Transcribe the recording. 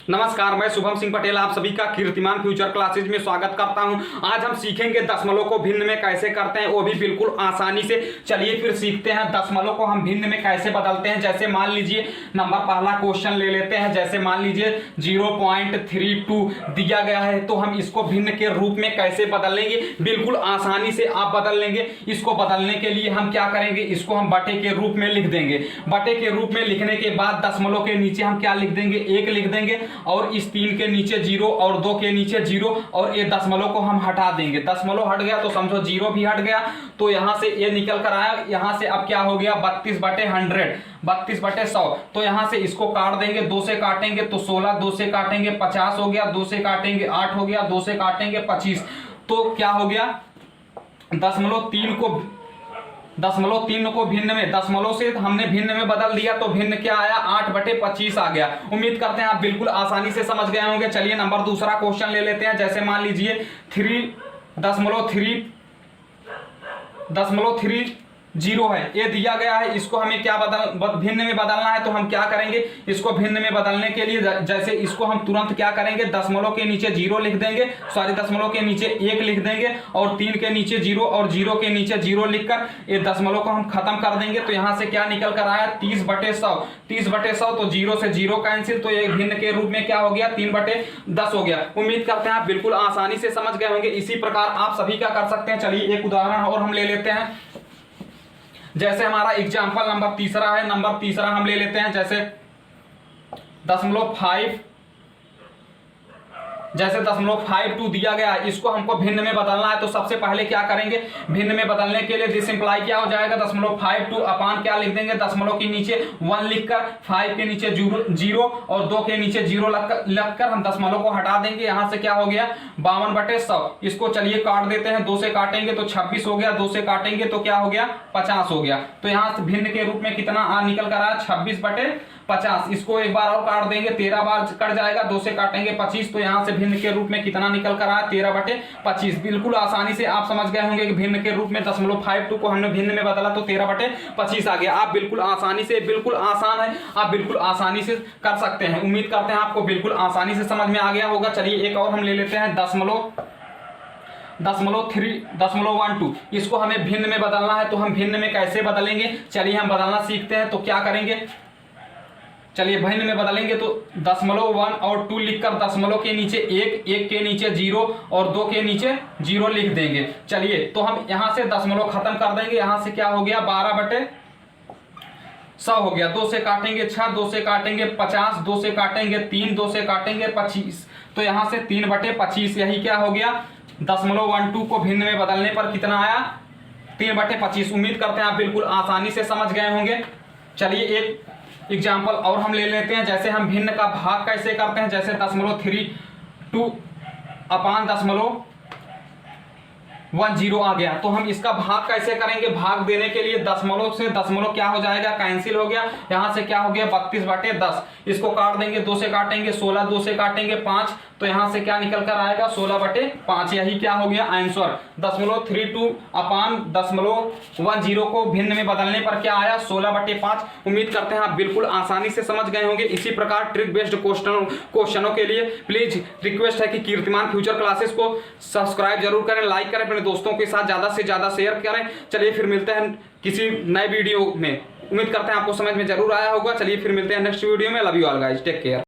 नमस्कार, मैं शुभम सिंह पटेल आप सभी का कीर्तिमान फ्यूचर क्लासेज में स्वागत करता हूं। आज हम सीखेंगे दशमलव को भिन्न में कैसे करते हैं, वो भी बिल्कुल आसानी से। चलिए फिर सीखते हैं दशमलव को हम भिन्न में कैसे बदलते हैं। जैसे मान लीजिए नंबर पहला क्वेश्चन ले लेते हैं। जैसे मान लीजिए 0.32 दिया गया है, तो हम इसको भिन्न के रूप में कैसे बदल लेंगे, बिल्कुल आसानी से आप बदल लेंगे। इसको बदलने के लिए हम क्या करेंगे, इसको हम बटे के रूप में लिख देंगे। बटे के रूप में लिखने के बाद दशमलव के नीचे हम क्या लिख देंगे, 1 लिख देंगे, और इस 3 के नीचे 0 और 2 के नीचे 0, और ये दशमलव को हम हटा देंगे। दशमलव हट गया तो समझो 0 भी हट गया, तो यहां से ये निकल कर आया। यहां से अब क्या हो गया, 32/100, 32/100। तो यहां से इसको काट देंगे, 2 से काटेंगे तो 16, 2 से काटेंगे 50 हो गया, 2 से काटेंगे 8 हो गया, 2 से काटेंगे 25। तो क्या हो गया, दशमलव 3 को भिन्न में, दशमलव से हमने भिन्न में बदल दिया तो भिन्न क्या आया, 8/25 आ गया। उम्मीद करते हैं आप बिल्कुल आसानी से समझ गए होंगे। चलिए नंबर दूसरा क्वेश्चन ले लेते हैं। जैसे मान लीजिए 3.30 है, ये दिया गया है। इसको हमें क्या भिन्न में बदलना है, तो हम क्या करेंगे, इसको भिन्न में बदलने के लिए जैसे इसको हम तुरंत क्या करेंगे, दशमलव के नीचे 0 लिख देंगे, सॉरी दशमलव के नीचे 1 लिख देंगे, और 3 के नीचे 0 और 0 के नीचे 0 लिखकर ये दशमलव को हम खत्म कर देंगे। तो यहां से क्या निकल कर आया, 30/100, 30/100। तो 0 से 0 कैंसिल, तो ये भिन्न के रूप में क्या हो गया, 3/10 हो गया। उम्मीद करते हैं आप बिल्कुल आसानी से समझ गए होंगे। इसी प्रकार आप सभी क्या कर सकते हैं। चलिए एक उदाहरण और हम ले लेते हैं। जैसे हमारा एग्जाम्पल नंबर तीसरा है। नंबर तीसरा हम ले लेते हैं। जैसे 0.52 दिया गया है, इसको हमको भिन्न में बदलना है। तो सबसे पहले क्या करेंगे, भिन्न में बदलने के लिए सिंप्लाई क्या हो जाएगा, 0.52 अपान क्या लिख देंगे, दशमलव के नीचे 1 लिखकर, 5 के नीचे 0 और 2 के नीचे 0 लगकर हम दशमलव को हटा देंगे। यहां से क्या हो गया, 52/100। इसको चलिए काट देते हैं, 2 से काटेंगे तो 26 हो गया, 2 से काटेंगे तो क्या हो गया, 50 हो गया। तो यहां से भिन्न के रूप में कितना निकल कर आया, 26/50। इसको एक बार और काट देंगे, 13 बार कट जाएगा, 2 से काटेंगे 25। तो यहां से भिन्न के रूप में कितना निकल कर आया, 13/25। बिल्कुल आसानी से आप समझ गए होंगे कि भिन्न के रूप में 0.52 को हमने भिन्न में बदला तो 13/25 आ गया। आप बिल्कुल आसानी से, बिल्कुल आसान है, आप बिल्कुल आसानी से कर सकते हैं। उम्मीद करते हैं आपको बिल्कुल आसानी से समझ में आ गया होगा। चलिए एक और हम ले लेते हैं, 0.12। इसको हमें भिन्न में बदलना है, तो हम भिन्न में कैसे बदलेंगे, चलिए हम बदलना सीखते हैं। तो क्या करेंगे, चलिए भिन्न में बदलेंगे तो 1 और 2 लिखकर दशमलव के नीचे 1 के नीचे 0 और 2 के नीचे 0 लिख देंगे। चलिए तो हम यहां से दशमलव खत्म कर देंगे। यहां से क्या हो गया, 12/100 हो गया। 2 से काटेंगे 6, 2 से काटेंगे 50, 2 से काटेंगे 3, 2 से काटेंगे 25। तो यहां से 3/25, यही क्या हो गया, 0.12 को भिन्न में बदलने पर कितना आया, 3/25। उम्मीद करते हैं आप बिल्कुल आसानी से समझ गए होंगे। चलिए एक एग्जाम्पल और हम ले लेते हैं। जैसे हम भिन्न का भाग कैसे करते हैं। जैसे 0.32 अपान 0.10 आ गया, तो हम इसका भाग कैसे करेंगे। भाग देने के लिए दशमलव से दशमलव क्या हो जाएगा, कैंसिल हो गया। यहां से क्या हो गया, 32/10। इसको काट देंगे, 2 से काटेंगे 16, 2 से काटेंगे 5। तो यहां से क्या निकल कर आएगा, 16/5। यही क्या हो गया आंसर। 0.32 अपान 0.10 को भिन्न में बदलने पर क्या आया, 16/5। उम्मीद करते हैं आप बिल्कुल आसानी से समझ गए होंगे। इसी प्रकार ट्रिक बेस्ड क्वेश्चनों के लिए प्लीज रिक्वेस्ट है कि कीर्तिमान फ्यूचर क्लासेस को सब्सक्राइब जरूर करें, लाइक करें, अपने दोस्तों के साथ ज्यादा से ज्यादा शेयर करें। चलिए फिर मिलते हैं किसी नए वीडियो में। उम्मीद करते हैं आपको समझ में जरूर आया होगा। चलिए फिर मिलते हैं नेक्स्ट वीडियो में। Love you all guys, take care.